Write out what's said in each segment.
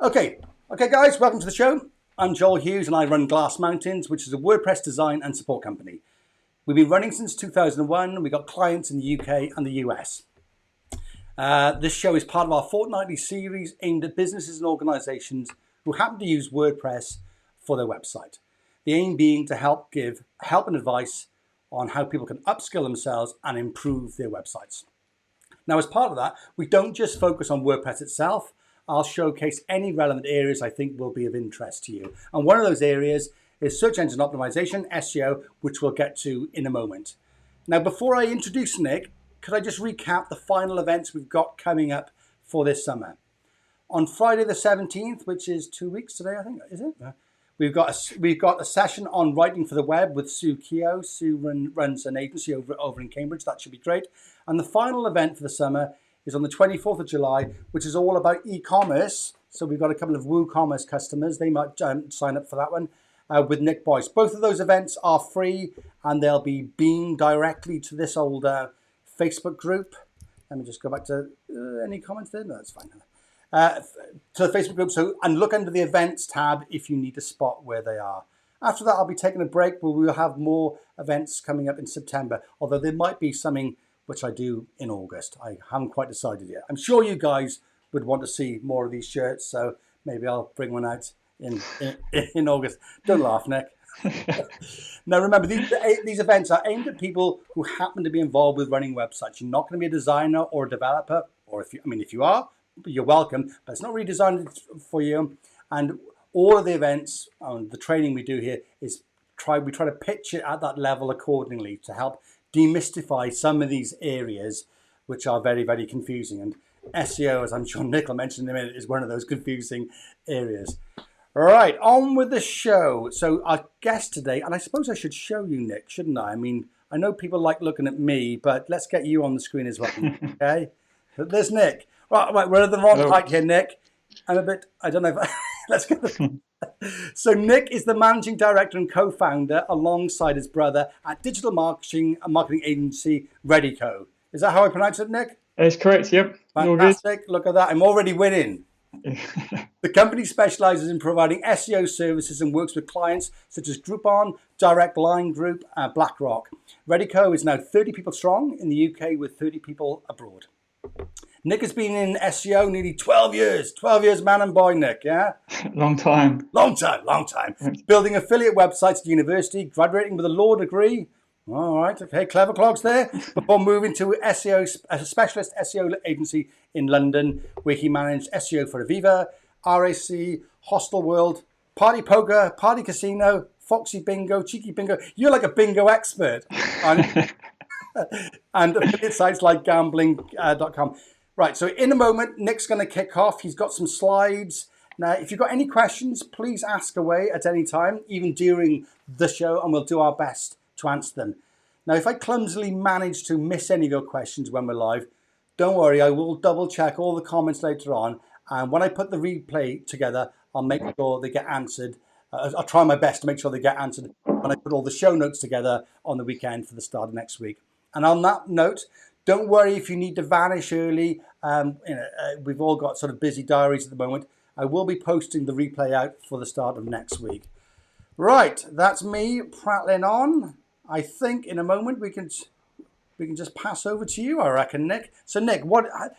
Okay, guys, welcome to the show. I'm Joel Hughes and I run Glass Mountains, which is a WordPress design and support company. We've been running since 2001. We've got clients in the UK and the US. This show is part of our fortnightly series aimed at businesses and organizations who happen to use WordPress for their website. The aim being to give help and advice on how people can upskill themselves and improve their websites. Now, as part of that, we don't just focus on WordPress itself. I'll showcase any relevant areas I think will be of interest to you. And one of those areas is search engine optimization, SEO, which we'll get to in a moment. Now, before I introduce Nick, could I just recap the final events we've got coming up for this summer? On Friday the 17th, which is 2 weeks today, I think, is it? We've got a session on writing for the web with Sue Keogh. Sue runs an agency over in Cambridge. That should be great. And the final event for the summer is on the 24th of July, which is all about e-commerce. So we've got a couple of WooCommerce customers. They might sign up for that one with Nick Boyce. Both of those events are free and they'll be beamed directly to this old Facebook group. Let me just go back to any comments there. No, that's fine. To the Facebook group. And look under the events tab if you need to spot where they are. After that, I'll be taking a break where we will have more events coming up in September, although there might be something which I do in August. I haven't quite decided yet. I'm sure you guys would want to see more of these shirts, so maybe I'll bring one out in August. Don't laugh, Nick. Now remember, these events are aimed at people who happen to be involved with running websites. You're not going to be a designer or a developer, or if you are, you're welcome, but it's not really designed for you. And all of the events, the training we do here is we try to pitch it at that level accordingly to help demystify some of these areas which are very, very confusing. And SEO, as I'm sure Nick will mention in a minute, is one of those confusing areas. All right, on with the show. So our guest today, and I suppose I should show you, Nick, shouldn't I? I mean, I know people like looking at me, but let's get you on the screen as well, okay? There's Nick. Right, we're at the wrong height here, Nick. I'm a bit, I don't know if let's get the... So Nick is the managing director and co-founder alongside his brother at digital marketing agency Redico. Is that how I pronounce it, Nick? That's correct, yep. Fantastic. Look at that. I'm already winning. The company specializes in providing SEO services and works with clients such as Groupon, Direct Line Group, BlackRock. Redico is now 30 people strong in the UK with 30 people abroad. Nick has been in SEO nearly 12 years. 12 years, man and boy, Nick, yeah? Long time. Long time. Building affiliate websites at university, graduating with a law degree. All right, okay, clever clogs there. Before moving to a specialist SEO agency in London, where he managed SEO for Aviva, RAC, Hostel World, Party Poker, Party Casino, Foxy Bingo, Cheeky Bingo. You're like a bingo expert. And affiliate sites like gambling.com. Right, so in a moment, Nick's going to kick off. He's got some slides. Now, if you've got any questions, please ask away at any time, even during the show, and we'll do our best to answer them. Now, if I clumsily manage to miss any of your questions when we're live, don't worry, I will double check all the comments later on. And when I put the replay together, I'll make sure they get answered. I'll try my best to make sure they get answered when I put all the show notes together on the weekend for the start of next week. And on that note, don't worry if you need to vanish early. We've all got sort of busy diaries at the moment. I will be posting the replay out for the start of next week. Right, that's me prattling on. I think in a moment we can just pass over to you, I reckon, Nick. So Nick,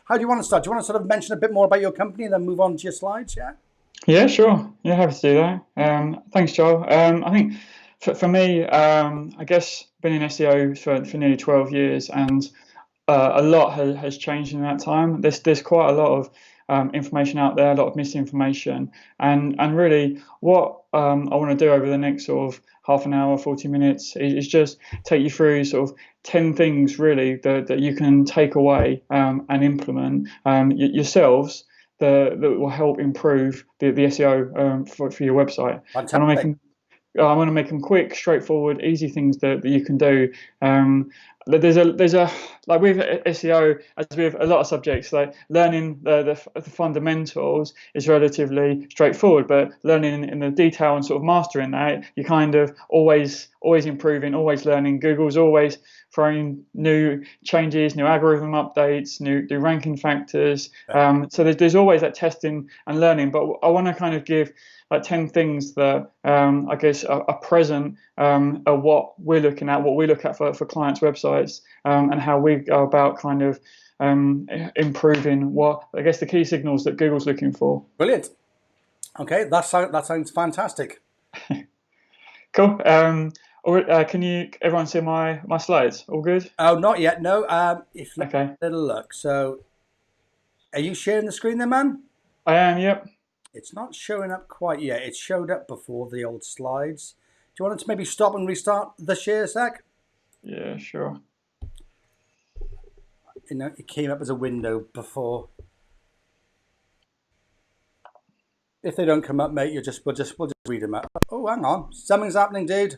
how do you want to start? Do you want to sort of mention a bit more about your company and then move on to your slides, yeah? Yeah, sure. Yeah, happy to do that. Thanks, Joel. I think for me, I guess been in SEO for nearly 12 years, and a lot has changed in that time. There's quite a lot of information out there, a lot of misinformation, and really what I want to do over the next sort of half an hour, 40 minutes is just take you through sort of 10 things really that you can take away and implement yourselves that will help improve the SEO for your website. Fantastic. And I want to make them quick, straightforward, easy things that you can do. there's a like with SEO, as with a lot of subjects, like learning the fundamentals is relatively straightforward, but learning in the detail and sort of mastering that, you kind of always improving, always learning. Google's always throwing new changes, new algorithm updates, new ranking factors. So there's always that testing and learning. But I want to kind of give like 10 things that I guess are present at what we're looking at, what we look at for clients' websites, and how we go about kind of improving what I guess the key signals that Google's looking for. Brilliant. Okay, that sounds fantastic. Cool. Can you everyone see my slides? All good? Oh, not yet. No. If Okay. let a look. So, are you sharing the screen there, man? I am. Yep. It's not showing up quite yet. It showed up before the old slides. Do you want to maybe stop and restart the share, Zach? Yeah, sure. You know, it came up as a window before. If they don't come up, mate, we'll just read them out. Oh, hang on, something's happening, dude.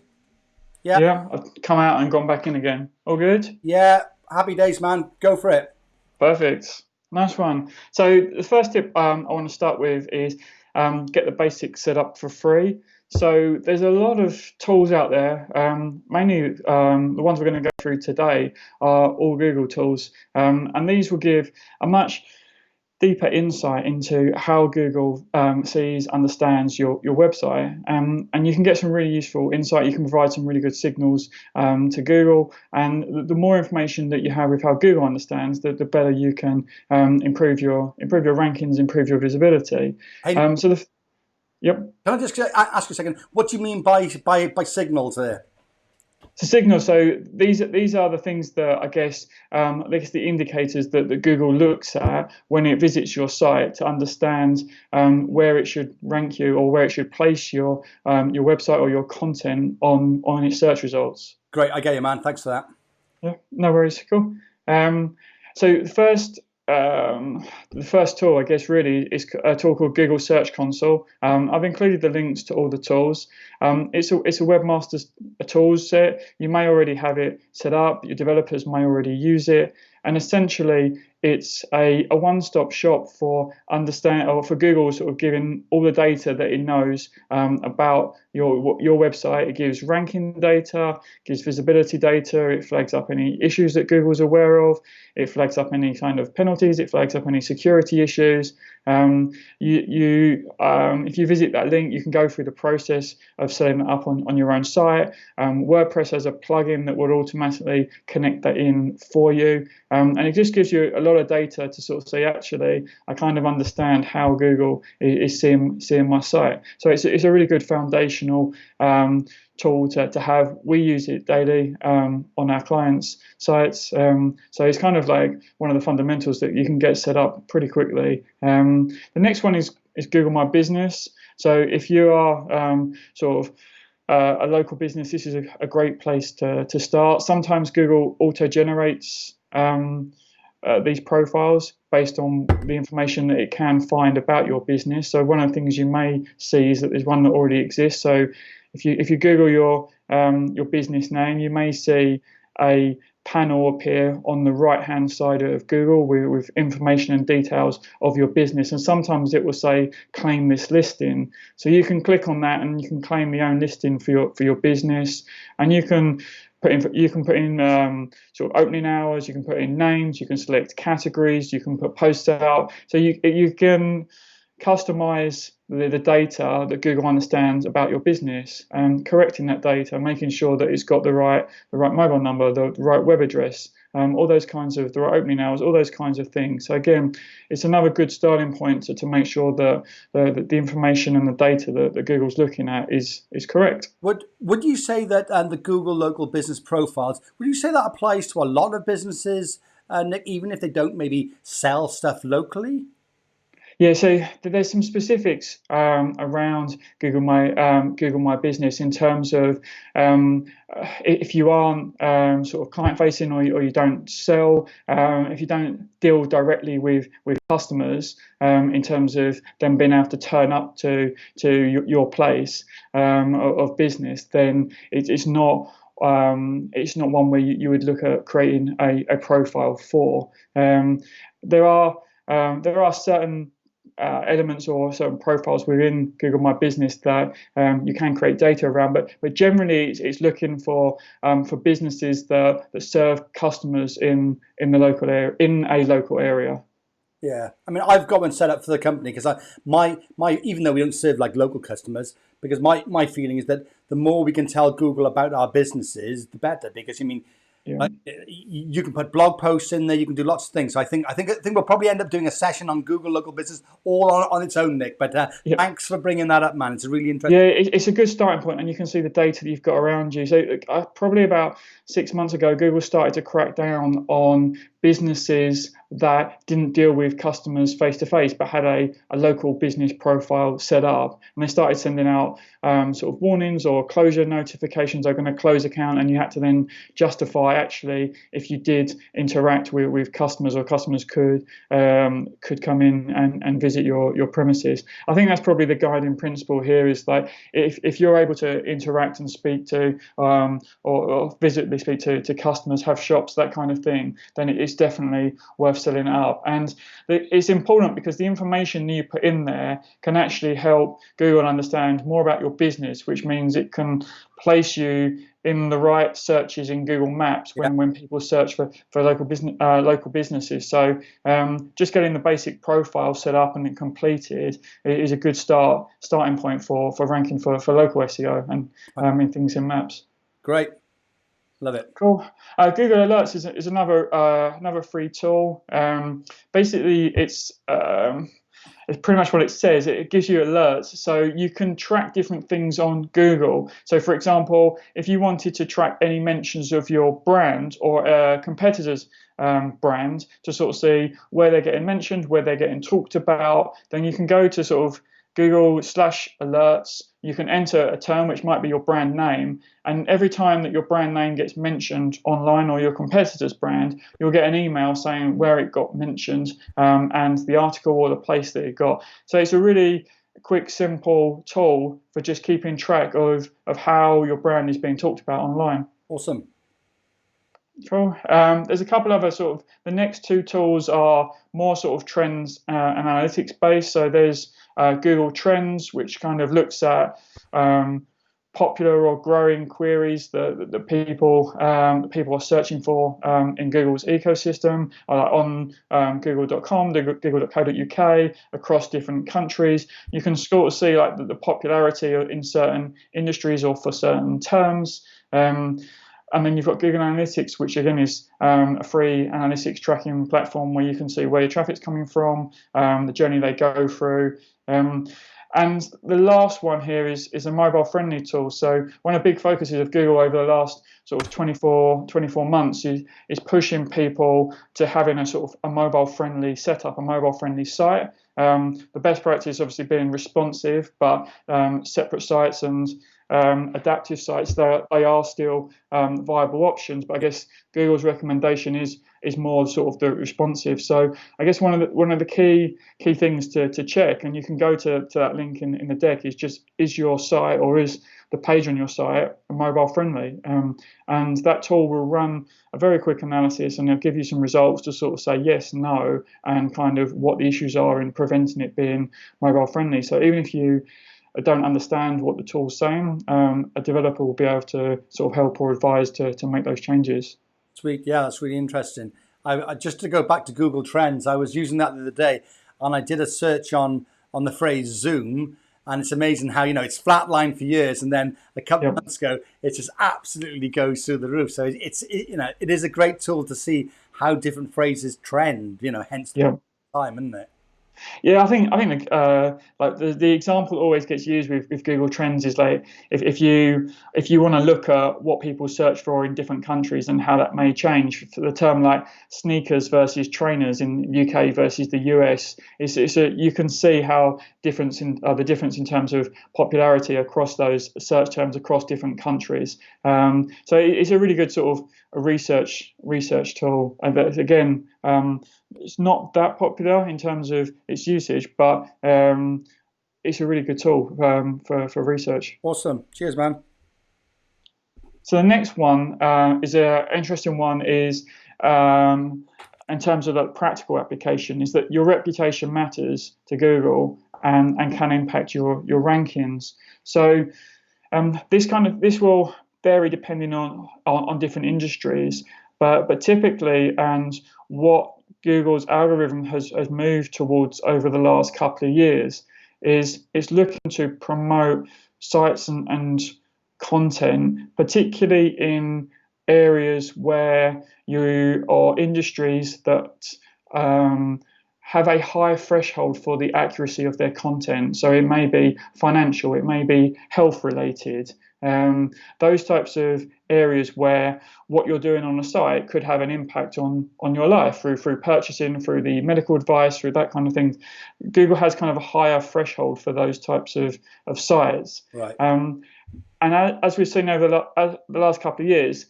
Yeah. Yeah, I've come out and gone back in again. All good? Yeah. Happy days, man. Go for it. Perfect. Nice one. So the first tip I want to start with is get the basics set up for free. So there's a lot of tools out there. Mainly the ones we're going to go through today are all Google tools, and these will give a much deeper insight into how Google understands your website, and you can get some really useful insight. You can provide some really good signals to Google, and the more information that you have with how Google understands, the better you can improve your rankings, improve your visibility. Hey, Yep. Can I just ask you a second? What do you mean by signals there? So signals. So these are the things that I guess the indicators that Google looks at when it visits your site to understand where it should rank you or where it should place your website or your content on its search results. Great, I get you, man. Thanks for that. Yeah, no worries. Cool. So the first tool, I guess, really is a tool called Google Search Console. I've included the links to all the tools. It's a webmaster's tools set. You may already have it set up. Your developers may already use it. And essentially, it's a one-stop shop for Google sort of giving all the data that it knows about your website. It gives ranking data, gives visibility data. It flags up any issues that Google's aware of. It flags up any kind of penalties. It flags up any security issues. If you visit that link, you can go through the process of setting it up on your own site. WordPress has a plugin that will automatically connect that in for you, and it just gives you a lot of data to sort of say, actually, I kind of understand how Google is seeing my site. So it's a really good foundational tool to have. We use it daily on our clients' sites. So it's kind of like one of the fundamentals that you can get set up pretty quickly. The next one is Google My Business. So if you are sort of a local business, this is a great place to start. Sometimes Google auto-generates these profiles based on the information that it can find about your business. So one of the things you may see is that there's one that already exists. So if you Google your business name, you may see a panel appear on the right-hand side of Google with information and details of your business, and sometimes it will say claim this listing. So you can click on that and you can claim your own listing for your business, and you can put in sort of opening hours, you can put in names, you can select categories, you can put posts out. So you can customize the data that Google understands about your business, and correcting that data, making sure that it's got the right mobile number, the right web address, all those kinds of the right opening hours, all those kinds of things. So again, it's another good starting point to make sure that the information and the data that Google's looking at is correct. Would you say that the Google local business profiles, would you say that applies to a lot of businesses, Nick, even if they don't maybe sell stuff locally? Yeah, so there's some specifics around Google My Business in terms of if you aren't sort of client facing or you don't sell, if you don't deal directly with customers in terms of them being able to turn up to your place of business, then it's not it's not one where you would look at creating a profile for. There are certain elements or certain profiles within Google My Business that you can create data around, but generally it's looking for businesses that serve customers in the local area, in a local area. Yeah, I mean, I've got one set up for the company because my even though we don't serve like local customers, because my feeling is that the more we can tell Google about our businesses, the better. Because I mean, Yeah. like, you can put blog posts in there, you can do lots of things. So I think we'll probably end up doing a session on Google local business all on its own, Nick. But Yeah. thanks for bringing that up, man. It's a really interesting. Yeah, it's a good starting point, and you can see the data that you've got around you. So probably about 6 months ago, Google started to crack down on businesses that didn't deal with customers face to face, but had a local business profile set up, and they started sending out sort of warnings or closure notifications. They're going to close account, and you had to then justify actually if you did interact with customers, or customers could come in and visit your premises. I think that's probably the guiding principle here, is like if you're able to interact and speak to or visibly speak to customers, have shops, that kind of thing, then it's definitely worth setting it up. And it's important because the information you put in there can actually help Google understand more about your business, which means it can place you in the right searches in Google Maps when people search for local businesses. So just getting the basic profile set up and completed is a good starting point for ranking for local SEO and in things in maps. Great. Love it. Cool. Google Alerts is another free tool. Basically, it's pretty much what it says. It gives you alerts, so you can track different things on Google. So, for example, if you wanted to track any mentions of your brand or a competitor's brand to sort of see where they're getting mentioned, where they're getting talked about, then you can go to sort of Google/alerts. You can enter a term which might be your brand name, and every time that your brand name gets mentioned online or your competitor's brand, you'll get an email saying where it got mentioned and the article or the place that it got. So it's a really quick, simple tool for just keeping track of how your brand is being talked about online. Awesome. Cool. There's a couple other sort of, the next two tools are more sort of trends and analytics based. So there's Google Trends, which kind of looks at popular or growing queries that people are searching for in Google's ecosystem, on google.com, google.co.uk, across different countries. You can sort of see like the popularity in certain industries or for certain terms. And then you've got Google Analytics, which again is a free analytics tracking platform where you can see where your traffic's coming from, the journey they go through. And the last one here is a mobile-friendly tool. So one of the big focuses of Google over the last sort of 24 months is pushing people to having a sort of a mobile-friendly setup, a mobile-friendly site. The best practice obviously being responsive, but separate sites and adaptive sites, they are still viable options. But I guess Google's recommendation is more sort of the responsive. So I guess one of the key things to check, and you can go to that link in the deck, is your site, or is the page on your site mobile friendly? And that tool will run a very quick analysis, and it'll give you some results to sort of say yes, no, and kind of what the issues are in preventing it being mobile friendly. So even if you don't understand what the tool's saying, a developer will be able to sort of help or advise to make those changes. Sweet. Yeah, that's really interesting. I just to go back to Google Trends, I was using that the other day, and I did a search on the phrase Zoom, and it's amazing how, it's flatlined for years, and then a couple of months ago, it just absolutely goes through the roof. So it is a great tool to see how different phrases trend. Hence the time, isn't it? Yeah, I think like the example always gets used with Google Trends is like if you want to look at what people search for in different countries and how that may change. For the term like sneakers versus trainers in UK versus the US, you can see how the difference in terms of popularity across those search terms across different countries. So it's a really good sort of a research tool. And again, it's not that popular in terms of its usage, but it's a really good tool for research. Awesome. Cheers, man. So the next one is an interesting one is in terms of the practical application is that your reputation matters to Google and can impact your rankings. So this will vary depending on different industries, but typically, and what Google's algorithm has moved towards over the last couple of years is it's looking to promote sites and content, particularly in areas where you or industries that have a high threshold for the accuracy of their content. So it may be financial, it may be health related, those types of areas where what you're doing on the site could have an impact on your life through purchasing, through the medical advice, through that kind of thing. Google has kind of a higher threshold for those types of sites. Right. And as we've seen over the last couple of years,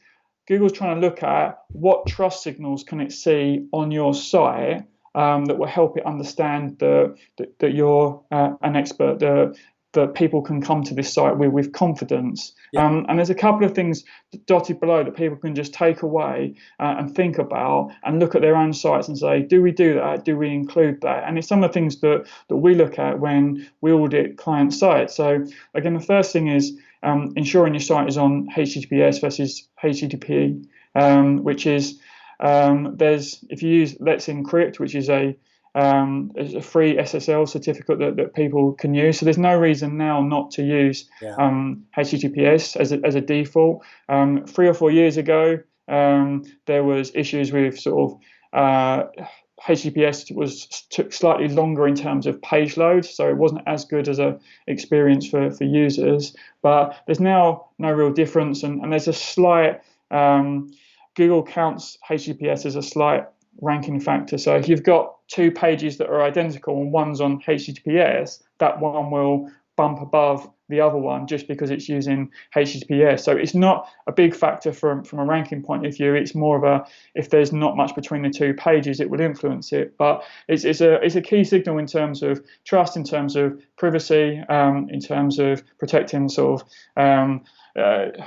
Google's trying to look at what trust signals can it see on your site that will help it understand that you're an expert, that people can come to this site with confidence. Yeah. And there's a couple of things dotted below that people can just take away and think about and look at their own sites and say, do we do that? Do we include that? And it's some of the things that we look at when we audit client sites. So again, the first thing is ensuring your site is on HTTPS versus HTTP, which is if you use Let's Encrypt, which is a free SSL certificate that people can use. So there's no reason now not to use HTTPS as a default. 3 or 4 years ago, there was issues with sort of HTTPS took slightly longer in terms of page load, so it wasn't as good as a experience for users. But there's now no real difference, and there's a slight Google counts HTTPS as a slight ranking factor. So if you've got 2 pages that are identical and one's on HTTPS, that one will bump above the other one just because it's using HTTPS. So it's not a big factor from a ranking point of view. It's more of if there's not much between the 2 pages, it would influence it. But it's a key signal in terms of trust, in terms of privacy, in terms of protecting sort of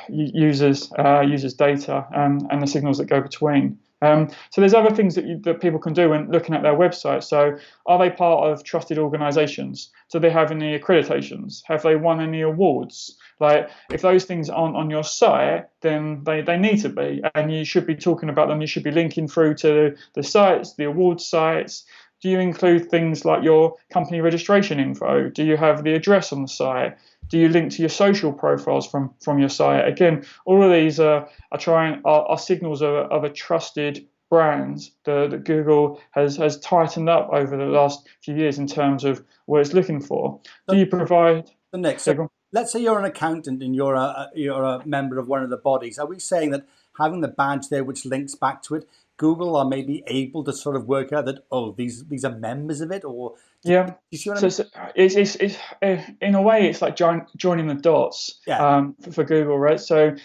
users' data and the signals that go between. So there's other things that people can do when looking at their website. So are they part of trusted organizations? Do they have any accreditations? Have they won any awards? Like, if those things aren't on your site, then they need to be, and you should be talking about them. You should be linking through to the sites, the award sites. Do you include things like your company registration info? Do you have the address on the site? Do you link to your social profiles from your site? Again, all of these are signals of a trusted brand that Google has tightened up over the last few years in terms of what it's looking for. Do you provide? The next, so let's say you're an accountant and you're a member of one of the bodies. Are we saying that having the badge there which links back to it, Google are maybe able to sort of work out that, oh, these are members of it, or yeah. You see what I mean? So it's in a way it's like joining the dots for Google, right? So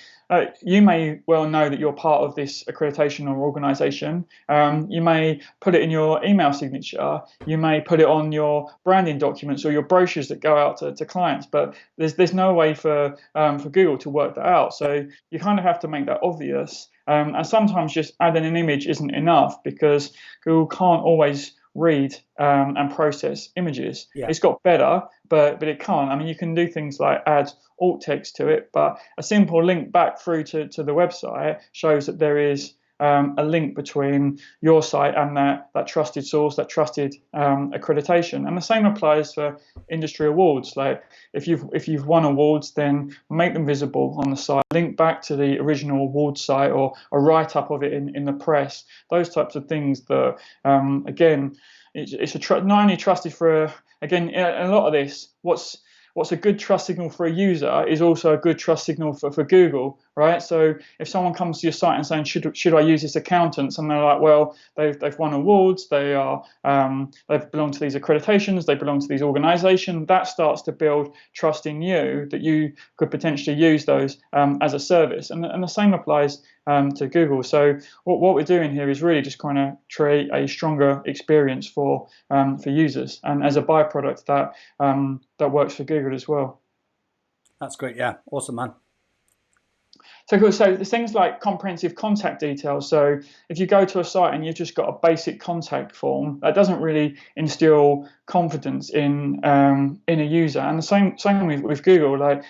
you may well know that you're part of this accreditation or organization. You may put it in your email signature. You may put it on your branding documents or your brochures that go out to clients. But there's no way for Google to work that out. So you kind of have to make that obvious. And sometimes just adding an image isn't enough because Google can't always read and process images. Yeah. It's got better, but it can't. I mean, you can do things like add alt text to it, but a simple link back through to the website shows that there is a link between your site and that trusted source, that trusted accreditation. And the same applies for industry awards. Like if you've won awards, then make them visible on the site. Link back to the original award site or a write-up of it in the press. Those types of things that, again, it's not only trusted for, again, a lot of this, what's a good trust signal for a user is also a good trust signal for Google, right? So if someone comes to your site and saying, should I use this accountant? And they're like, well, they've won awards, they've belonged to these accreditations, they belong to these organizations, that starts to build trust in you that you could potentially use those as a service. And the same applies to Google. So what we're doing here is really just kind of create a stronger experience for users, and as a byproduct that works for Google as well. That's great. Yeah, awesome, man. So cool. So there's things like comprehensive contact details. So if you go to a site and you've just got a basic contact form, that doesn't really instill confidence in a user. And the same with Google. Like,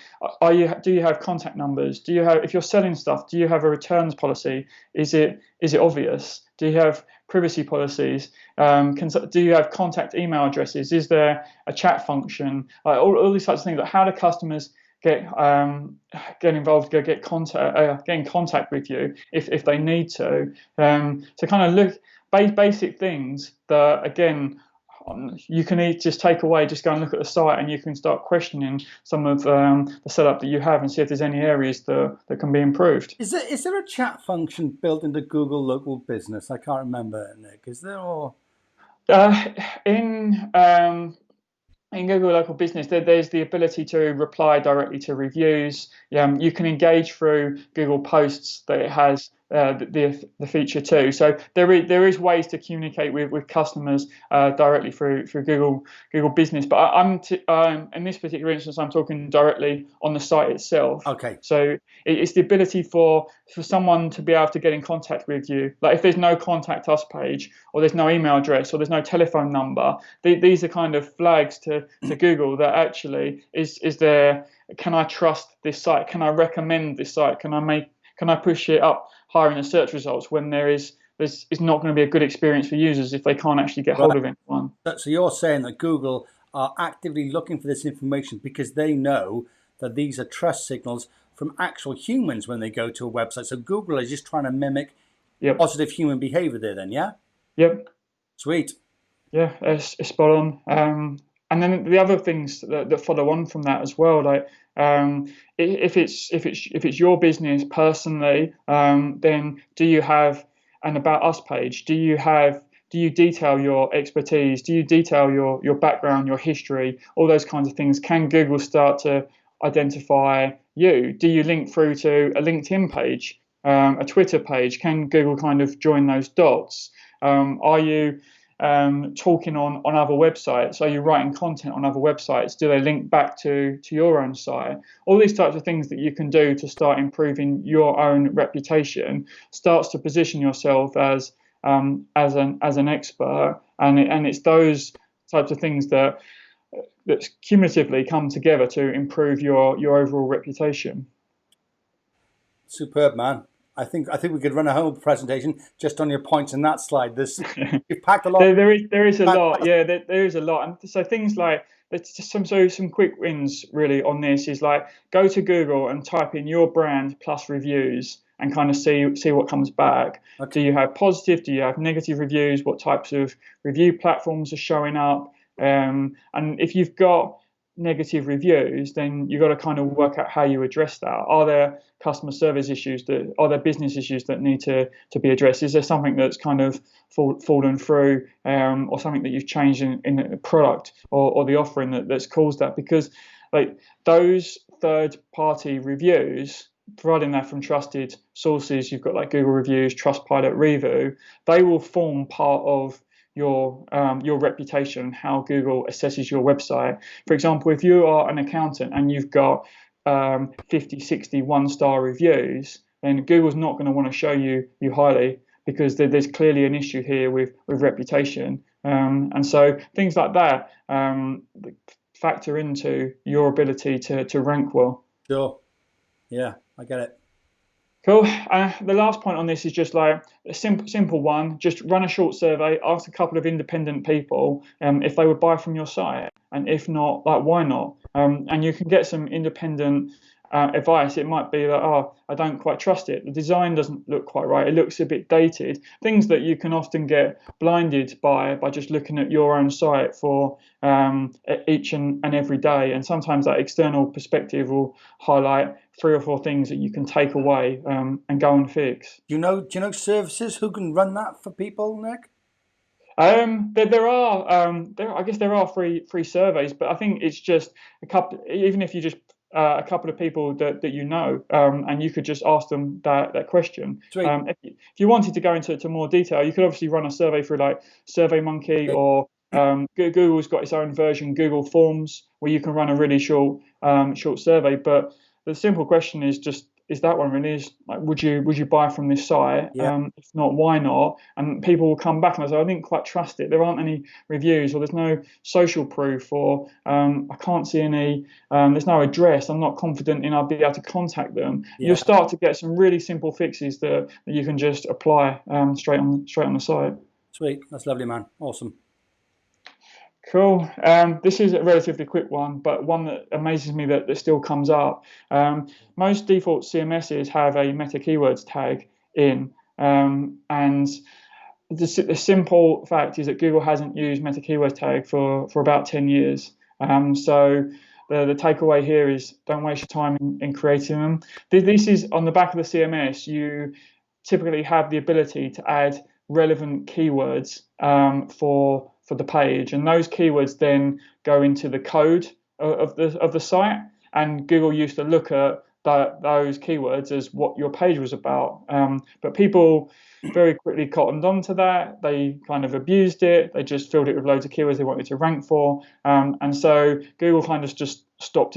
do you have contact numbers? Do you have, if you're selling stuff, do you have a returns policy? Is it obvious? Do you have privacy policies? Do you have contact email addresses? Is there a chat function? All these types of things. Like, how do customers get involved, get in contact with you if they need to. So kind of look basic things that, again, you can just take away, just go and look at the site, and you can start questioning some of the setup that you have and see if there's any areas that can be improved. Is there a chat function built into Google Local Business? I can't remember, Nick. Is there? Or in Google Local Business, there's the ability to reply directly to reviews. You can engage through Google Posts that it has the feature too. So there is ways to communicate with customers directly through Google Business. But in this particular instance, I'm talking directly on the site itself. Okay. So it's the ability for someone to be able to get in contact with you. Like, if there's no contact us page, or there's no email address, or there's no telephone number, these are kind of flags to Google that actually is there. Can I trust this site? Can I recommend this site? Can I push it up higher in the search results when it's not going to be a good experience for users if they can't actually get hold of anyone? So you're saying that Google are actively looking for this information because they know that these are trust signals from actual humans when they go to a website. So Google is just trying to mimic positive human behavior there then, yeah? Yep. Sweet. Yeah, it's spot on. And then the other things that follow on from that as well, like if it's your business personally, then do you have an about us page? Do you detail your expertise? Do you detail your background, your history, all those kinds of things? Can Google start to identify you? Do you link through to a LinkedIn page, a Twitter page? Can Google kind of join those dots? Are you talking on other websites? Are you writing content on other websites? Do they link back to your own site? All these types of things that you can do to start improving your own reputation starts to position yourself as an expert, and it's those types of things that cumulatively come together to improve your overall reputation. Superb, man. I think we could run a whole presentation just on your points in that slide. You've packed a lot. There is a lot. Yeah, there is a lot. And so things like, there's just some quick wins really on this is like, go to Google and type in your brand plus reviews and kind of see what comes back. Okay. Do you have positive? Do you have negative reviews? What types of review platforms are showing up? And if you've got negative reviews, then you've got to kind of work out how you address that. Are there customer service issues? Are there business issues that need to be addressed? Is there something that's kind of fallen through, or something that you've changed in the product or the offering that's caused that? Because like those third-party reviews, providing that from trusted sources, you've got like Google Reviews, Trustpilot, Revu, they will form part of your reputation, how Google assesses your website. For example, if you are an accountant and you've got 50, 60 one-star reviews, then Google's not going to want to show you highly because there's clearly an issue here with reputation. And so things like that factor into your ability to rank well. Sure. Yeah, I get it. Cool. The last point on this is just like a simple one. Just run a short survey, ask a couple of independent people if they would buy from your site, and if not, like why not? And you can get some independent advice. It might be that, I don't quite trust it. The design doesn't look quite right. It looks a bit dated. Things that you can often get blinded by just looking at your own site for each and every day. And sometimes that external perspective will highlight 3 or 4 things that you can take away and go and fix. Do you know services who can run that for people, Nick? There are free surveys, but I think it's just a couple. Even if you just a couple of people that you know, and you could just ask them that question. If you wanted to go into more detail, you could obviously run a survey through like SurveyMonkey, or Google's got its own version, Google Forms, where you can run a really short survey. But the simple question is just is that one really. Is like, would you buy from this site? Yeah. If not, why not? And people will come back and say, I didn't quite trust it. There aren't any reviews, or there's no social proof, or I can't see any. There's no address. I'm not confident in I'll be able to contact them. You'll Yeah. start to get some really simple fixes that you can just apply straight on the site. Sweet. That's lovely, man. Awesome. Cool. This is a relatively quick one, but one that amazes me that still comes up. Most default CMSs have a meta keywords tag in, and the simple fact is that Google hasn't used meta keywords tag for about 10 years. So the takeaway here is don't waste your time in creating them. This is on the back of the CMS. You typically have the ability to add relevant keywords for the page, and those keywords then go into the code of the site. And Google used to look at those keywords as what your page was about. But people very quickly cottoned onto that. They kind of abused it. They just filled it with loads of keywords they wanted to rank for. And so Google kind of just stopped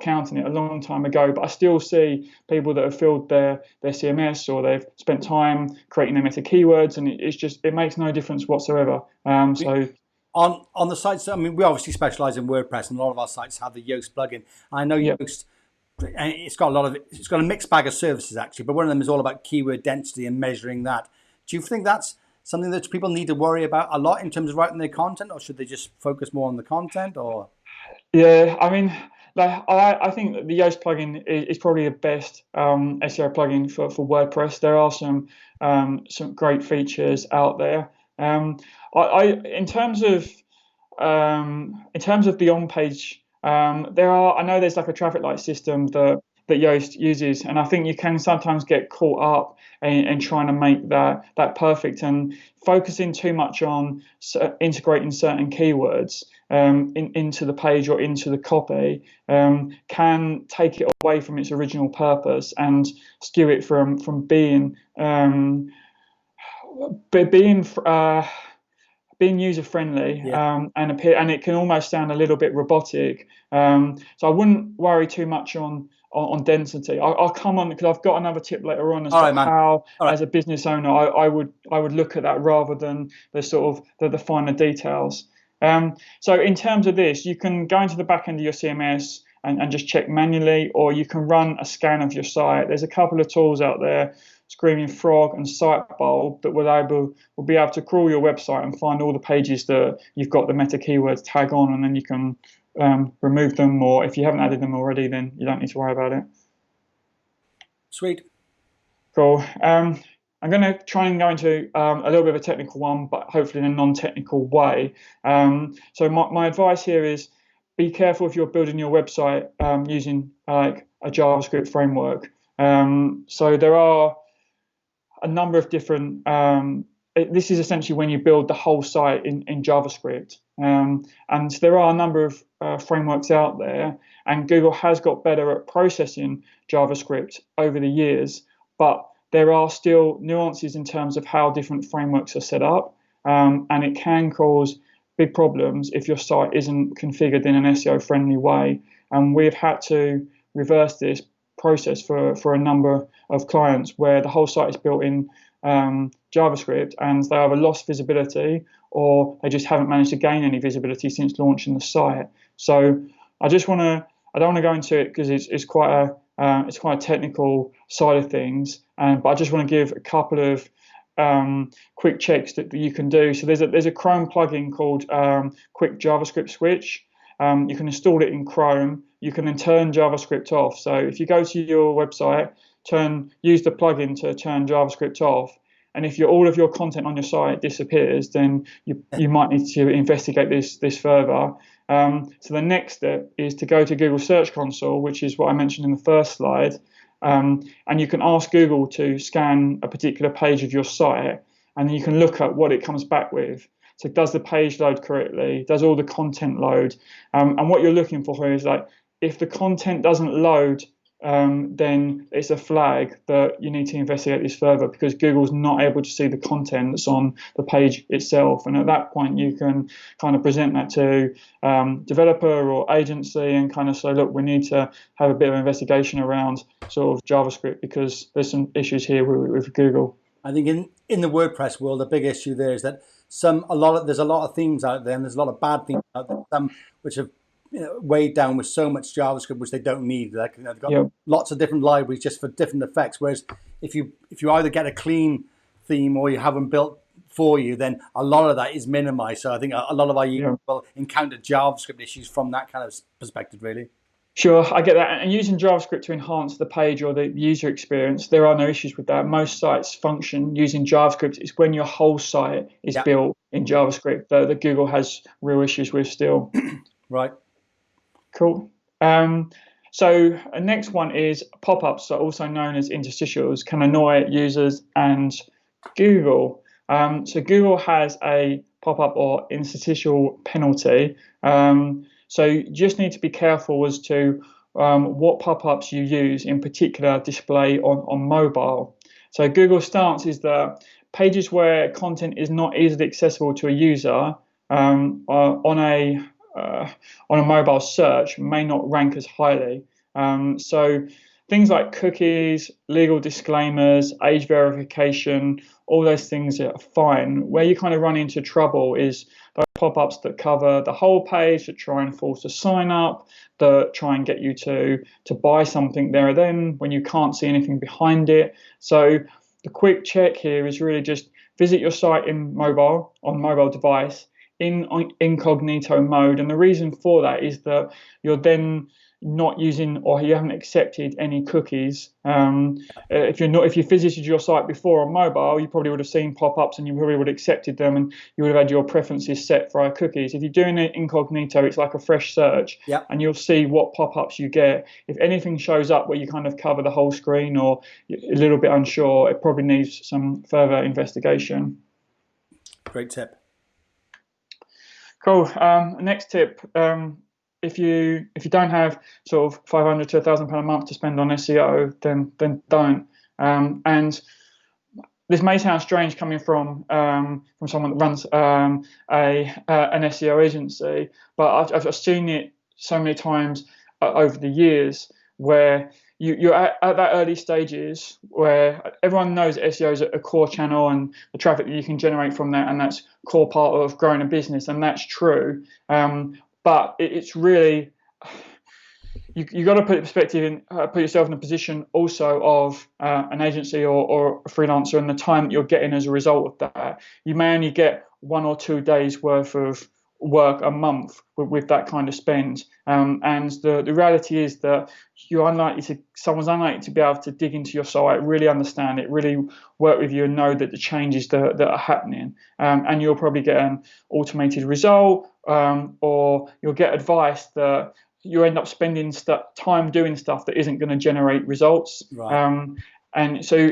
counting it a long time ago. But I still see people that have filled their CMS, or they've spent time creating their meta keywords, and it makes no difference whatsoever. So on the sites, I mean, we obviously specialize in WordPress, and a lot of our sites have the Yoast plugin. I know Yep. Yoast, it's got a mixed bag of services actually, but one of them is all about keyword density and measuring that. Do you think that's something that people need to worry about a lot in terms of writing their content, or should they just focus more on the content? Or Yeah, I mean, like I think that the Yoast plugin is probably the best SEO plugin for WordPress. There are some great features out there. I in terms of the on page, I know there's like a traffic light system that Yoast uses, and I think you can sometimes get caught up in trying to make that perfect, and focusing too much on integrating certain keywords into the page or into the copy can take it away from its original purpose and skew it from being being user friendly, yeah, and it can almost sound a little bit robotic. So I wouldn't worry too much on density. I'll come on because I've got another tip later on as all to right, man. how, All right, as a business owner, I would look at that rather than the sort of the finer details. So in terms of this, you can go into the back end of your CMS and just check manually, or you can run a scan of your site. There's a couple of tools out there, Screaming Frog and Sitebulb, that will be able to crawl your website and find all the pages that you've got the meta keywords tag on, and then you can remove them, or if you haven't added them already, then you don't need to worry about it. sweet. Cool. I'm going to try and go into a little bit of a technical one, but hopefully in a non-technical way. So my advice here is be careful if you're building your website using like a JavaScript framework. So there are a number of different. This is essentially when you build the whole site in JavaScript, and there are a number of frameworks out there, and Google has got better at processing JavaScript over the years, but there are still nuances in terms of how different frameworks are set up, and it can cause big problems if your site isn't configured in an SEO friendly way. And we've had to reverse this process for a number of clients where the whole site is built in JavaScript, and they either lost visibility or they just haven't managed to gain any visibility since launching the site. So I don't want to go into it because it's quite a technical side of things, but I just want to give a couple of quick checks that you can do. So there's a Chrome plugin called Quick JavaScript Switch. You can install it in Chrome. You can then turn JavaScript off. So if you go to your website, use the plugin to turn JavaScript off. And if all of your content on your site disappears, then you might need to investigate this further. So the next step is to go to Google Search Console, which is what I mentioned in the first slide. And you can ask Google to scan a particular page of your site, and then you can look at what it comes back with. So does the page load correctly? Does all the content load? And what you're looking for here is like, if the content doesn't load then it's a flag that you need to investigate this further, because Google's not able to see the content that's on the page itself. And at that point, you can kind of present that to developer or agency and kind of say, look, we need to have a bit of investigation around sort of JavaScript, because there's some issues here with Google. I think in the WordPress world, the big issue there is that there's a lot of themes out there, and there's a lot of bad themes out there, some which have weighed down with so much JavaScript which they don't need. Like, they've got lots of different libraries just for different effects. Whereas if you either get a clean theme or you have them built for you, then a lot of that is minimized. So I think a lot of our users will encounter JavaScript issues from that kind of perspective, really. Sure, I get that. And using JavaScript to enhance the page or the user experience, there are no issues with that. Most sites function using JavaScript. It's when your whole site is built in JavaScript that Google has real issues with still. Right. Cool. So next one is pop-ups, also known as interstitials, can annoy users and Google. So Google has a pop-up or interstitial penalty. So you just need to be careful as to what pop-ups you use, in particular display on mobile. So Google's stance is that pages where content is not easily accessible to a user on a mobile search may not rank as highly. So things like cookies, legal disclaimers, age verification, all those things are fine. Where you kind of run into trouble is those pop-ups that cover the whole page, that try and force a sign up, that try and get you to buy something there and then when you can't see anything behind it. So the quick check here is really just visit your site on mobile device in incognito mode. And the reason for that is that you're then not using, or you haven't accepted any cookies. If you visited your site before on mobile, you probably would have seen pop-ups and you probably would have accepted them, and you would have had your preferences set for cookies. If you're doing it incognito, it's like a fresh search, and you'll see what pop-ups you get. If anything shows up where you kind of cover the whole screen or you're a little bit unsure, it probably needs some further investigation. Great tip. Cool. Next tip. If you don't have sort of £500 to £1,000 a month to spend on SEO, then don't. And this may sound strange coming from someone that runs an SEO agency, but I've seen it so many times over the years where you're at that early stages where everyone knows that SEO is a core channel and the traffic that you can generate from that, and that's core part of growing a business, and that's true. But it's really, you got to put yourself in a position also of an agency or a freelancer, and the time that you're getting as a result of that. You may only get 1 or 2 days worth of work a month with that kind of spend, and the reality is that someone's unlikely to be able to dig into your site, really understand it, really work with you and know that the changes that are happening, and you'll probably get an automated result, or you'll get advice that you end up spending time doing stuff that isn't going to generate results. Right. And so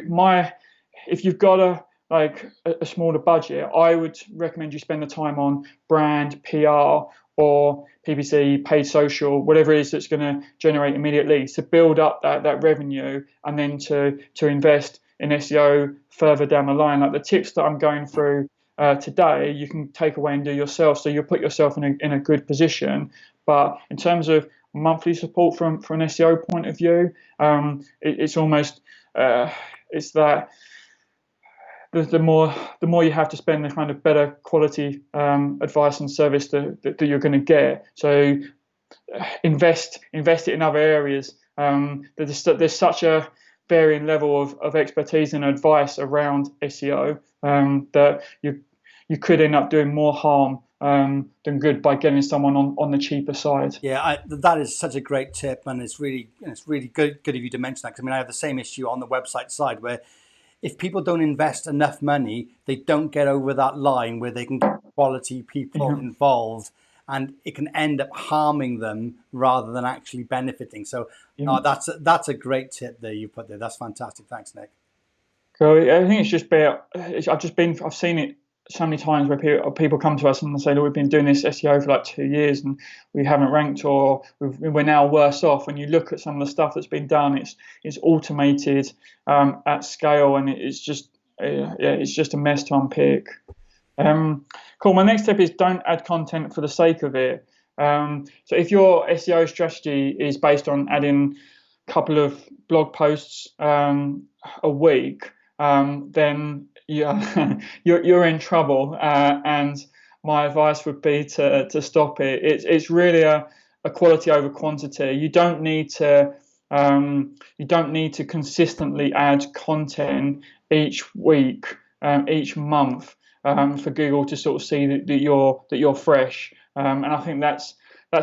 if you've got a smaller budget, I would recommend you spend the time on brand, PR, or PPC, paid social, whatever it is that's going to generate immediate leads, to build up that revenue, and then to invest in SEO further down the line. Like the tips that I'm going through today, you can take away and do yourself, so you'll put yourself in a good position. But in terms of monthly support from an SEO point of view, it's almost it's that the more you have to spend, the kind of better quality advice and service that you're going to get. So invest it in other areas. There's such a varying level of expertise and advice around SEO that you could end up doing more harm than good by getting someone on the cheaper side. Yeah, that is such a great tip, and it's really good of you to mention that, because I mean I have the same issue on the website side where if people don't invest enough money, they don't get over that line where they can get quality people involved, and it can end up harming them rather than actually benefiting. So that's a great tip there you put there. That's fantastic. Thanks, Nick. So I think it's just I've seen it so many times where people come to us and say, look, we've been doing this SEO for like 2 years and we haven't ranked, or we're now worse off. When you look at some of the stuff that's been done, it's automated at scale, and it's just a mess to unpick. Cool. My next tip is don't add content for the sake of it. So if your SEO strategy is based on adding a couple of blog posts a week, then you're in trouble. And my advice would be to stop it. It's really a quality over quantity. You don't need to consistently add content each week, each month, for Google to sort of see that you're fresh. And I think that's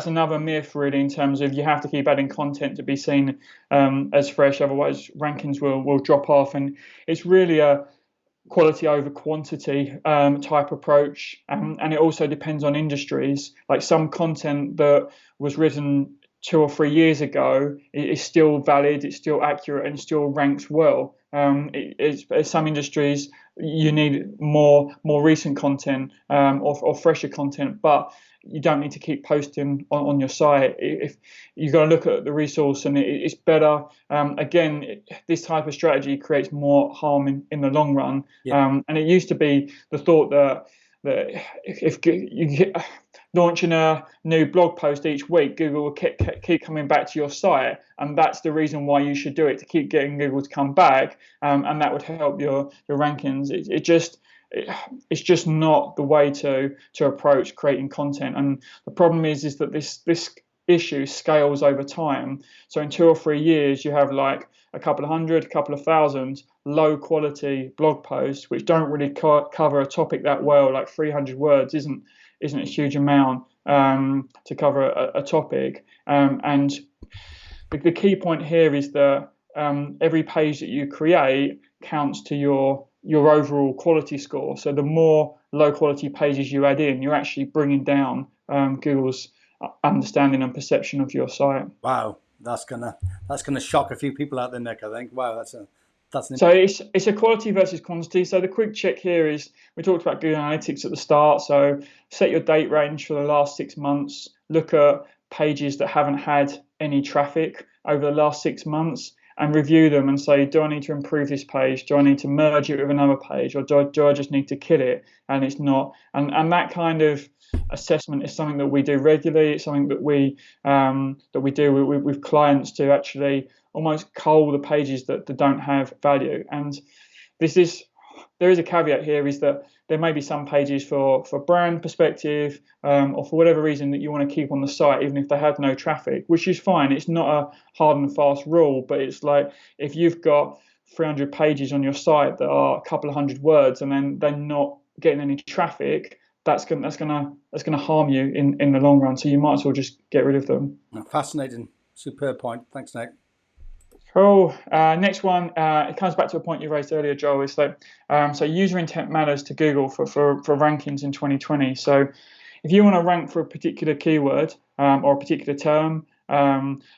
another myth, really, in terms of you have to keep adding content to be seen as fresh, otherwise rankings will drop off. And it's really a quality over quantity type approach, and it also depends on industries. Like some content that was written 2 or 3 years ago is still valid, it's still accurate, and still ranks well. Some industries you need more recent content or fresher content, but you don't need to keep posting on your site. If you've got to look at the resource, and it's better. Again, this type of strategy creates more harm in the long run. And it used to be the thought that if you launching a new blog post each week, Google will keep coming back to your site, and that's the reason why you should do it, to keep getting Google to come back, and that would help your rankings. It's just not the way to approach creating content. And the problem is that this issue scales over time. So in 2 or 3 years, you have like a couple of hundred, a couple of thousand low quality blog posts which don't really cover a topic that well. Like 300 words isn't a huge amount to cover a topic. And the key point here is that every page that you create counts to your overall quality score. So the more low quality pages you add in, you're actually bringing down Google's understanding and perception of your site. Wow, that's gonna shock a few people out there, Nick. I think. Wow, so it's a quality versus quantity. So the quick check here is, we talked about Google Analytics at the start. So set your date range for the last 6 months. Look at pages that haven't had any traffic over the last 6 months, and review them and say, do I need to improve this page? Do I need to merge it with another page, or do I just need to kill it? And it's not. And that kind of assessment is something that we do regularly. It's something that we do with clients to actually almost cull the pages that don't have value. And there is a caveat here, is that there may be some pages for brand perspective, or for whatever reason, that you want to keep on the site even if they have no traffic, which is fine. It's not a hard and fast rule, but it's like if you've got 300 pages on your site that are a couple of hundred words and then they're not getting any traffic, that's gonna harm you in the long run. So you might as well just get rid of them. Fascinating, superb point. Thanks, Nick. Cool. Next one, it comes back to a point you raised earlier, Joel. Is that so user intent matters to Google for rankings in 2020. So if you want to rank for a particular keyword or a particular term,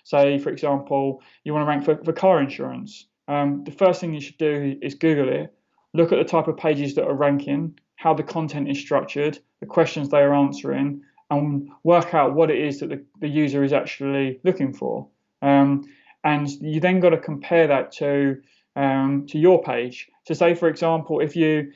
say for example you want to rank for car insurance, the first thing you should do is Google it, look at the type of pages that are ranking, how the content is structured, the questions they are answering, and work out what it is that the user is actually looking for. And you then got to compare that to your page. So say, for example, if you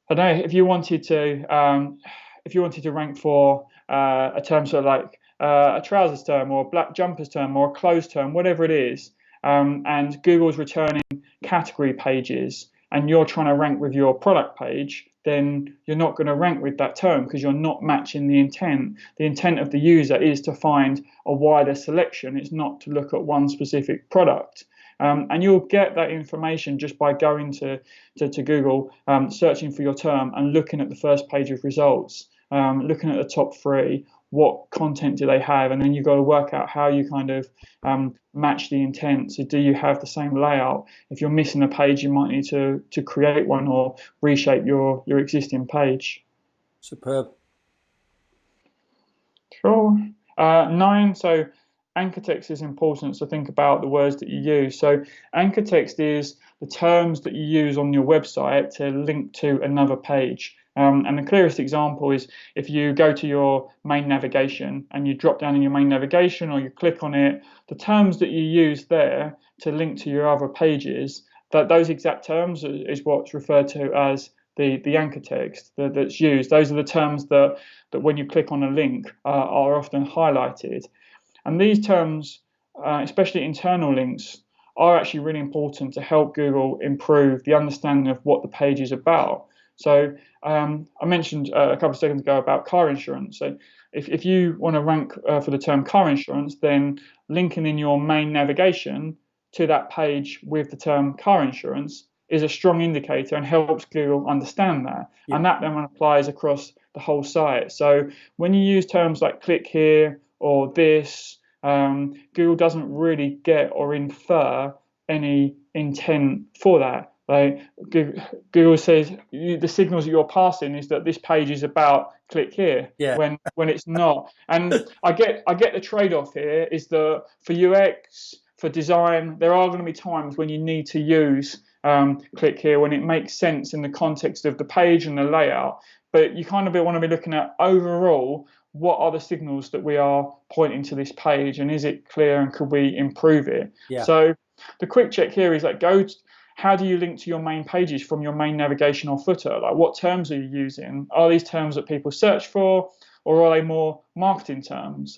wanted to rank for a term, sort of like a trousers term or a black jumpers term or a clothes term, whatever it is, and Google's returning category pages, and you're trying to rank with your product page, then you're not going to rank with that term because you're not matching the intent. The intent of the user is to find a wider selection. It's not to look at one specific product. And you'll get that information just by going to Google, searching for your term and looking at the first page of results, looking at the top 3, what content do they have, and then you've got to work out how you kind of match the intent. So do you have the same layout? If you're missing a page, you might need to create one or reshape your existing page. Superb. Sure. 9, so anchor text is important, so think about the words that you use. So anchor text is the terms that you use on your website to link to another page. And the clearest example is if you go to your main navigation and you drop down in your main navigation or you click on it, the terms that you use there to link to your other pages, that those exact terms is what's referred to as the anchor text that's used. Those are the terms that when you click on a link are often highlighted. And these terms, especially internal links, are actually really important to help Google improve the understanding of what the page is about. So I mentioned a couple of seconds ago about car insurance. So if you want to rank for the term car insurance, then linking in your main navigation to that page with the term car insurance is a strong indicator and helps Google understand that. Yeah. And that then applies across the whole site. So when you use terms like click here or this, Google doesn't really get or infer any intent for that. Like Google says the signals that you're passing is that this page is about click here, yeah. when it's not. And I get the trade-off here is that for UX, for design, there are going to be times when you need to use click here when it makes sense in the context of the page and the layout. But you kind of want to be looking at overall, what are the signals that we are pointing to this page, and is it clear, and could we improve it? Yeah. So the quick check here is like how do you link to your main pages from your main navigation or footer? Like what terms are you using? Are these terms that people search for, or are they more marketing terms?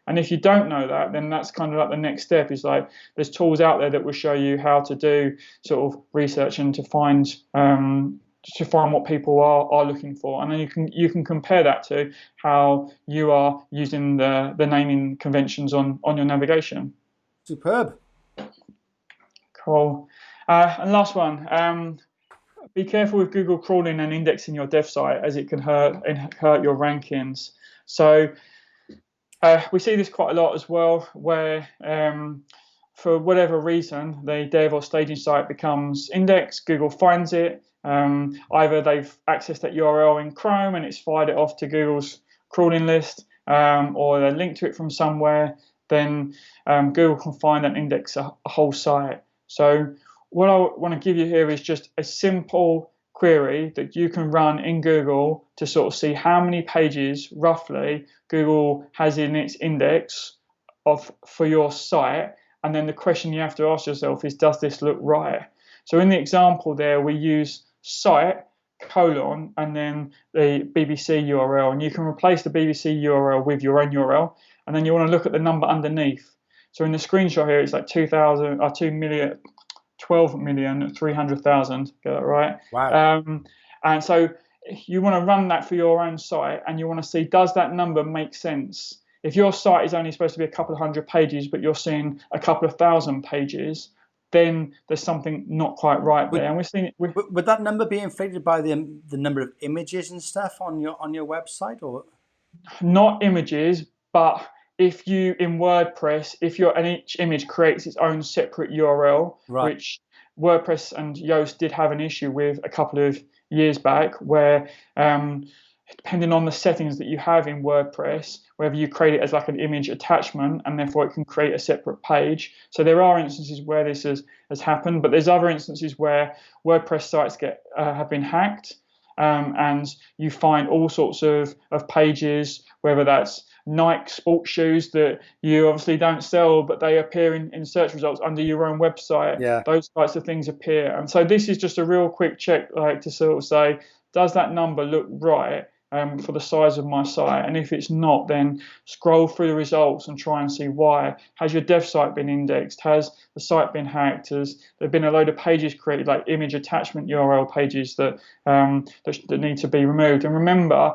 And if you don't know that, then that's kind of like the next step is like there's tools out there that will show you how to do sort of research and to find what people are looking for, and then you can compare that to how you are using the naming conventions on your navigation. Superb. Cool. And last one. Be careful with Google crawling and indexing your dev site, as it can hurt your rankings. So we see this quite a lot as well, where for whatever reason the dev or staging site becomes indexed, Google finds it. Either they've accessed that URL in Chrome and it's fired it off to Google's crawling list, or they're linked to it from somewhere. Then Google can find and index a whole site. So what I want to give you here is just a simple query that you can run in Google to sort of see how many pages roughly Google has in its index for your site. And then the question you have to ask yourself is, does this look right? So in the example there, we use site : and then the BBC URL, and you can replace the BBC URL with your own URL, and then you want to look at the number underneath. So in the screenshot here, it's like 12,300,000. Get that right? Wow. And so you want to run that for your own site, and you want to see, does that number make sense? If your site is only supposed to be a couple of hundred pages, but you're seeing a couple of thousand pages, then there's something not quite right there. And we're seeing it. Would that number be inflated by the number of images and stuff on your website, or not images? But if you in WordPress, each image creates its own separate URL, right, which WordPress and Yoast did have an issue with a couple of years back, where depending on the settings that you have in WordPress, whether you create it as like an image attachment and therefore it can create a separate page. So there are instances where this has happened, but there's other instances where WordPress sites have been hacked, and you find all sorts of pages, whether that's Nike sports shoes that you obviously don't sell, but they appear in search results under your own website. Yeah. Those types of things appear. And so this is just a real quick check, like to sort of say, does that number look right for the size of my site? And if it's not, then scroll through the results and try and see why. Has your dev site been indexed? Has the site been hacked? Has there been a load of pages created, like image attachment URL pages that need to be removed? And remember,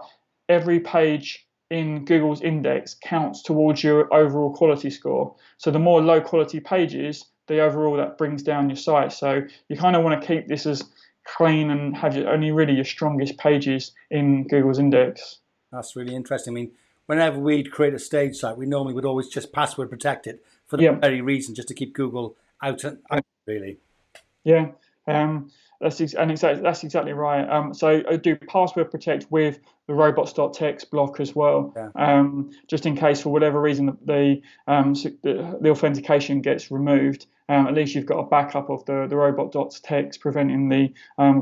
every page in Google's index counts towards your overall quality score. So the more low quality pages, the overall that brings down your site. So you kind of want to keep this as clean and have only really your strongest pages in Google's index. That's really interesting. I mean, whenever we'd create a stage site, we normally would always just password protect it for the very reason, just to keep Google out really. Yeah, that's exactly right. So I do password protect with robots.txt block as well, Yeah. just in case for whatever reason the authentication gets removed. At least you've got a backup of the robot.txt preventing the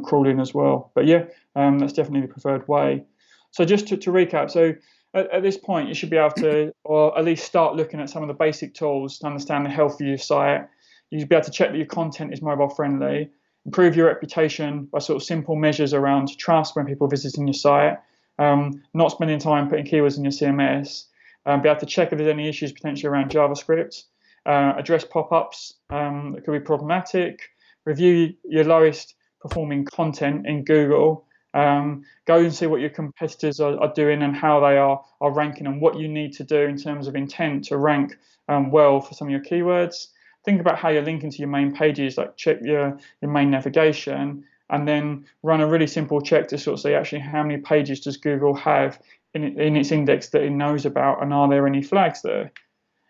crawling as well. But yeah, that's definitely the preferred way. So just to recap, so at this point you should be able to, or at least start looking at some of the basic tools to understand the health of your site. You should be able to check that your content is mobile friendly, improve your reputation by sort of simple measures around trust when people are visiting your site, not spending time putting keywords in your CMS, be able to check if there's any issues potentially around JavaScript, address pop-ups that could be problematic, review your lowest performing content in Google, go and see what your competitors are doing and how they are ranking and what you need to do in terms of intent to rank well for some of your keywords. Think about how you're linking to your main pages, like check your main navigation, and then run a really simple check to sort of say actually how many pages does Google have in its index that it knows about, and are there any flags there?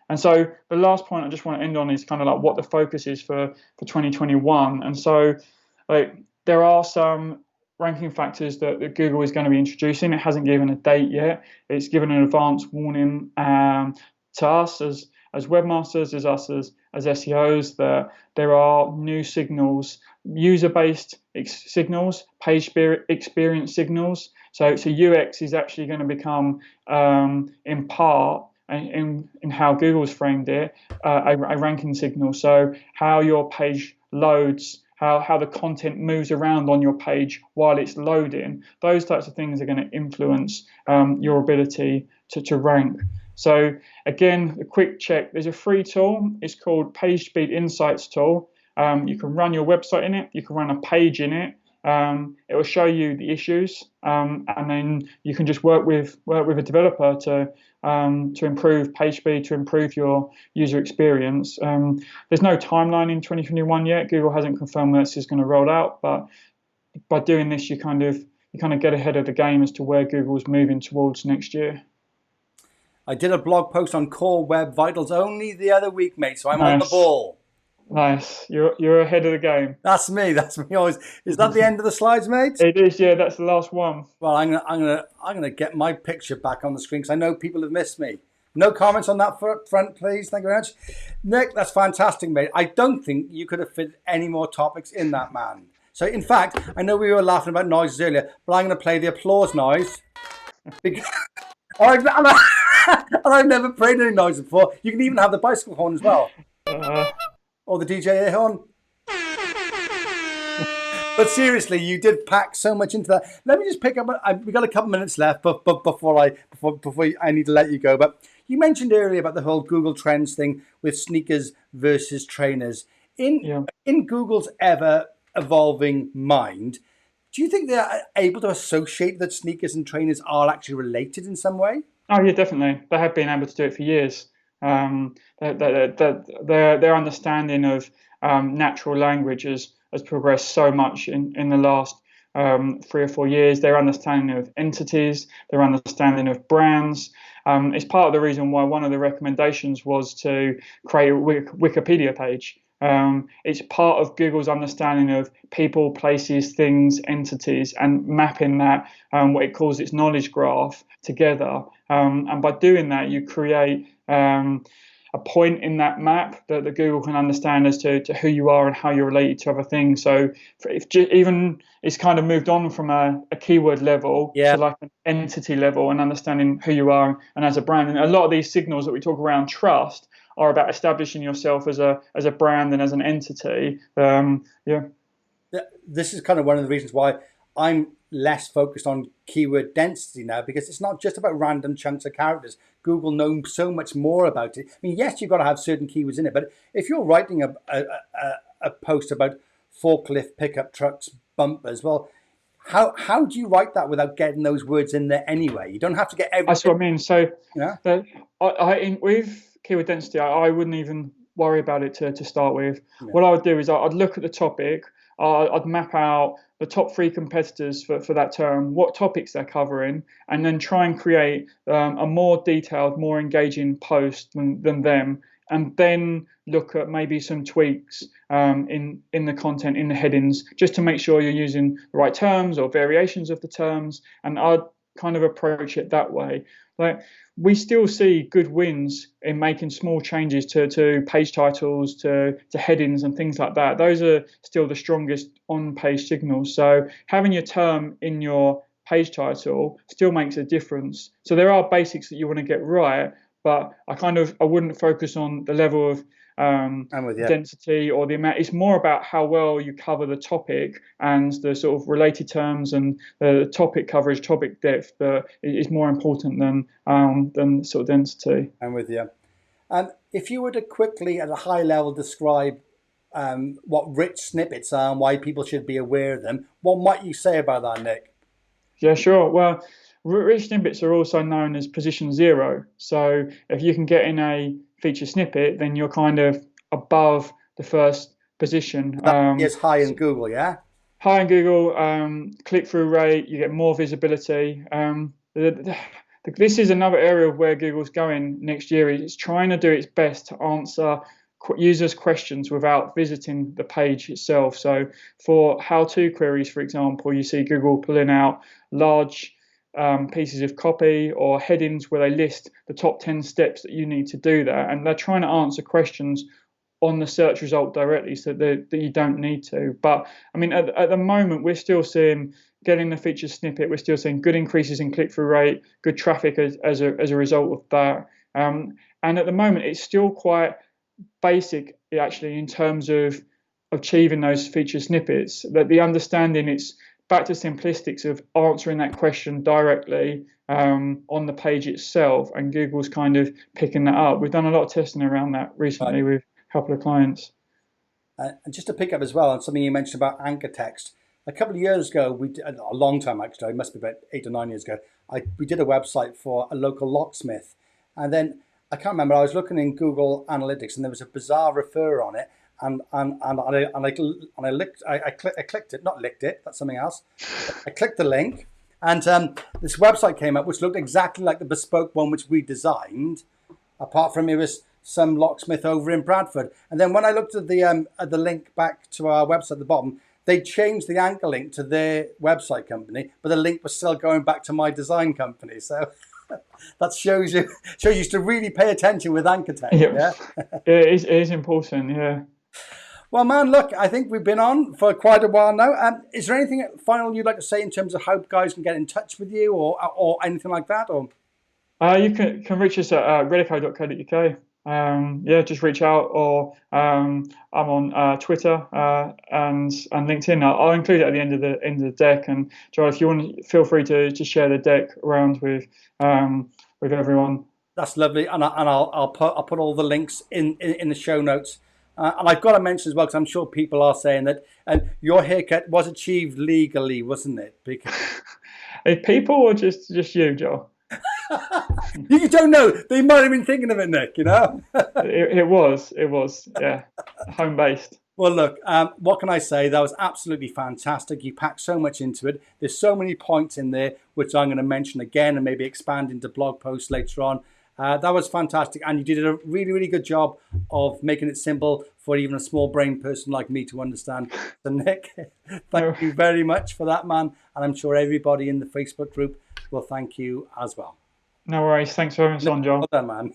And so the last point I just want to end on is kind of like what the focus is for 2021. And so like there are some ranking factors that Google is going to be introducing. It hasn't given a date yet. It's given an advance warning to us as webmasters, as us as SEOs, that there are new signals, user-based signals, page experience signals. So UX is actually going to become, in part, in how Google's framed it, a ranking signal. So how your page loads, how the content moves around on your page while it's loading, those types of things are going to influence your ability to rank. So again, a quick check, there's a free tool, it's called Page Speed Insights tool. You can run your website in it, you can run a page in it. It will show you the issues, and then you can just work with a developer to improve page speed, to improve your user experience. There's no timeline in 2021 yet. Google hasn't confirmed when this is going to roll out, but by doing this, you kind of get ahead of the game as to where Google's moving towards next year. I did a blog post on core web vitals only the other week, mate, so I'm on the ball. Nice. You're ahead of the game. That's me always. Is that the end of the slides, mate? It is, yeah, that's the last one. Well, I'm gonna get my picture back on the screen because I know people have missed me. No comments on that front, please. Thank you very much. Nick, that's fantastic, mate. I don't think you could have fit any more topics in that, man. So in fact, I know we were laughing about noises earlier, but I'm gonna play the applause noise. And I've never played any noise before. You can even have the bicycle horn as well. Or the DJ air horn. But seriously, you did pack so much into that. Let me just pick up. We got a couple minutes left, but before I need to let you go. But you mentioned earlier about the whole Google Trends thing with sneakers versus trainers. In Google's ever evolving mind, do you think they're able to associate that sneakers and trainers are actually related in some way? Oh yeah, definitely. They have been able to do it for years. Their understanding of natural language has progressed so much in the last 3 or 4 years. Their understanding of entities, their understanding of brands. It's part of the reason why one of the recommendations was to create a Wikipedia page. It's part of Google's understanding of people, places, things, entities, and mapping that, what it calls its knowledge graph, together. And by doing that, you create a point in that map that Google can understand as to who you are and how you're related to other things. So even it's kind of moved on from a keyword level to like an entity level and understanding who you are and as a brand. And a lot of these signals that we talk around trust are about establishing yourself as a brand and as an entity. This is kind of one of the reasons why I'm less focused on keyword density now, because it's not just about random chunks of characters. Google knows so much more about it. I mean, yes, you've got to have certain keywords in it, but if you're writing a post about forklift pickup trucks bumpers, well, how do you write that without getting those words in there anyway? You don't have to get everything. That's what I mean. So with keyword density, I wouldn't even worry about it to start with. Yeah. What I would do is I'd look at the topic. I'd map out the top 3 competitors for that term, what topics they're covering, and then try and create a more detailed, more engaging post than them, and then look at maybe some tweaks in the content, in the headings, just to make sure you're using the right terms or variations of the terms. And I'd kind of approach it that way. Like, we still see good wins in making small changes to page titles, to headings and things like that. Those are still the strongest on-page signals. So having your term in your page title still makes a difference. So there are basics that you want to get right, but I wouldn't focus on the level of density or the amount. It's more about how well you cover the topic and the sort of related terms and the topic coverage, topic depth that is more important than sort of density. I'm with you. If you were to quickly, at a high level, describe what rich snippets are and why people should be aware of them, what might you say about that, Nick? Yeah, sure. Well, rich snippets are also known as position zero. So if you can get in a feature snippet, then you're kind of above the first position. It's high in Google, yeah? High in Google, click-through rate, you get more visibility. This is another area where Google's going next year. It's trying to do its best to answer users' questions without visiting the page itself. So for how-to queries, for example, you see Google pulling out large pieces of copy or headings where they list the top 10 steps that you need to do that. And they're trying to answer questions on the search result directly so that you don't need to. But I mean, at the moment, we're still seeing, getting the feature snippet, we're still seeing good increases in click-through rate, good traffic as a result of that. And at the moment, it's still quite basic, actually, in terms of achieving those feature snippets. That the understanding, it's back to simplistics of answering that question directly on the page itself, and Google's kind of picking that up. We've done a lot of testing around that recently with a couple of clients. And just to pick up as well on something you mentioned about anchor text, a couple of years ago, a long time actually, it must be about 8 or 9 years ago, we did a website for a local locksmith, and then I can't remember, I was looking in Google Analytics and there was a bizarre refer on it, and I clicked it, not licked it, that's something else. I clicked the link, and this website came up which looked exactly like the bespoke one which we designed, apart from it was some locksmith over in Bradford. And then when I looked at the link back to our website at the bottom, they changed the anchor link to their website company, but the link was still going back to my design company. So that shows you to really pay attention with anchor text. Yeah, it is important. Yeah. Well, man, look, I think we've been on for quite a while now. Is there anything final you'd like to say in terms of how guys can get in touch with you or anything like that? Or you can reach us at redico.co.uk. Just reach out, or I'm on Twitter and LinkedIn. I'll include it at the end of the deck. And Joe, if you want, feel free to share the deck around with everyone. That's lovely, and I'll put all the links in the show notes. And I've got to mention as well, because I'm sure people are saying that, and your haircut was achieved legally, wasn't it? Because people or just you, Joe? You don't know. They might have been thinking of it, Nick, you know? It was, yeah, home-based. Well, look, what can I say? That was absolutely fantastic. You packed so much into it. There's so many points in there, which I'm going to mention again and maybe expand into blog posts later on. That was fantastic. And you did a really, really good job of making it simple for even a small brain person like me to understand. So, Nick, thank you very much for that, man. And I'm sure everybody in the Facebook group will thank you as well. No worries. Thanks for having us on, John. Well done, man.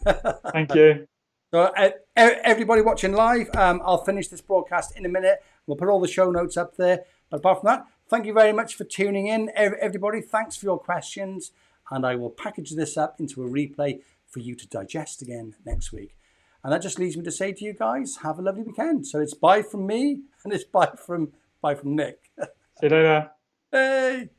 Thank you. So everybody watching live, I'll finish this broadcast in a minute. We'll put all the show notes up there. But apart from that, thank you very much for tuning in. Everybody, thanks for your questions. And I will package this up into a replay for you to digest again next week. And that just leaves me to say to you guys, have a lovely weekend. So it's bye from me and it's bye from Nick. See you later. Hey.